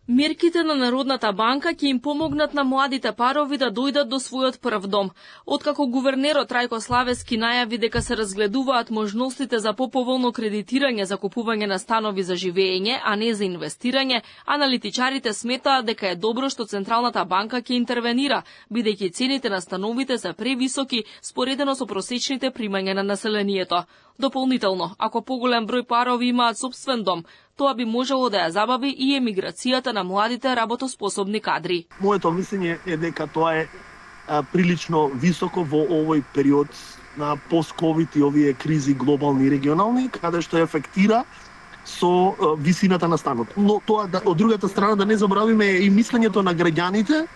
Мерките на Народната банка ќе им помогнат на младите парови да дојдат до својот прв дом. Откако гувернерот Трајко Славески најави дека се разгледуваат можностите за поповолно кредитирање за купување на станови за живење, а не за инвестирање, аналитичарите сметаат дека е добро што Централната банка ќе интервенира, бидејќи цените на становите се превисоки споредено со просечните примања на населението. Дополнително, ако поголем број парови имаат сопствен дом, тоа би можело да ја забави и емиграцијата на младите работоспособни кадри. Моето мислење е дека тоа е прилично високо во овој период на пост-ковид и овие кризи глобални и регионални, каде што ефектира со висината на станот. Но тоа од другата страна да не забравиме и мислењето на граѓаните,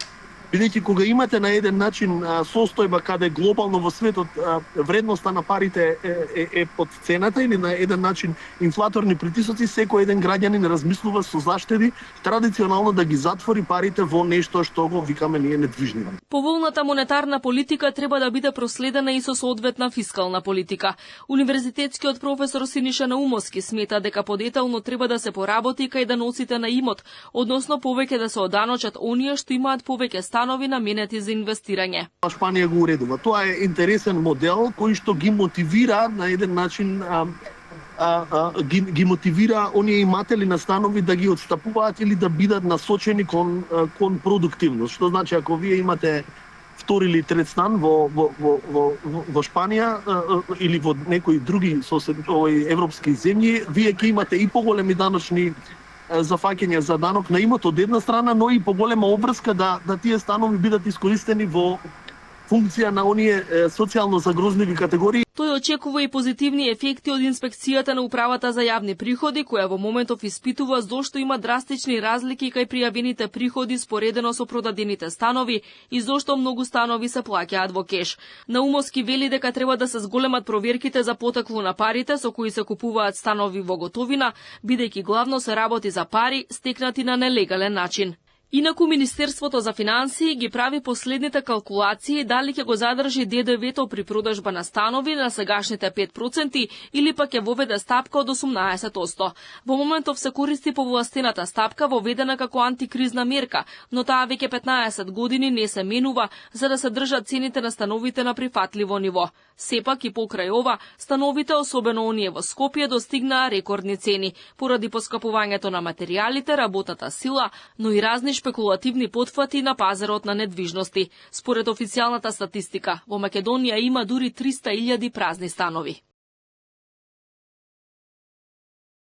бидејќи кога имате на еден начин состојба каде глобално во светот вредноста на парите е под цената или на еден начин инфлаторни притисоци, секој еден граѓанин размислува со заштеди традиционално да ги затвори парите во нешто што го викаме ние недвижни. Поволната монетарна политика треба да биде проследена и со соодветна фискална политика. Универзитетскиот професор Синиша Наумовски смета дека подетално треба да се поработи кај даноците на имот, односно повеќе да се оданочат оние што имаат повеќе станови наменети за инвестирање. Шпанија го уредува. Тоа е интересен модел кој што ги мотивира на еден начин ги мотивира оние иматели на станови да ги отстапуваат или да бидат насочени кон продуктивност. Што значи ако вие имате втори или трет стан во Шпанија или во некои други европски земји, вие ќе имате и поголеми даночни зафаќање за данок на имот од една страна, но и поголема обврска да тие станови бидат искористени во функција на оние социјално загрозливи категории. Тој очекува и позитивни ефекти од инспекцијата на Управата за јавни приходи, која во моментов испитува зошто има драстични разлики кај пријавените приходи споредено со продадените станови и зошто многу станови се плаќаат во кеш. Наумовски вели дека треба да се зголемат проверките за потекло на парите со кои се купуваат станови во готовина, бидејќи главно се работи за пари стекнати на нелегален начин. Инаку Министерството за финансии ги прави последните калкулации дали ќе го задржи ДДВ-то при продажба на станови на сегашните 5% или пак ќе воведе стапка од 18%. Во моментов се користи повластената стапка воведена како антикризна мерка, но таа веќе 15 години не се менува за да се држат цените на становите на прифатливо ниво. Сепак и покрај ова, становите, особено оние во Скопје, достигнаа рекордни цени поради поскапувањето на материјалите, работната сила, но и разни шпекулативни потфати на пазарот на недвижности. Според официјалната статистика, во Македонија има дури 300.000 празни станови.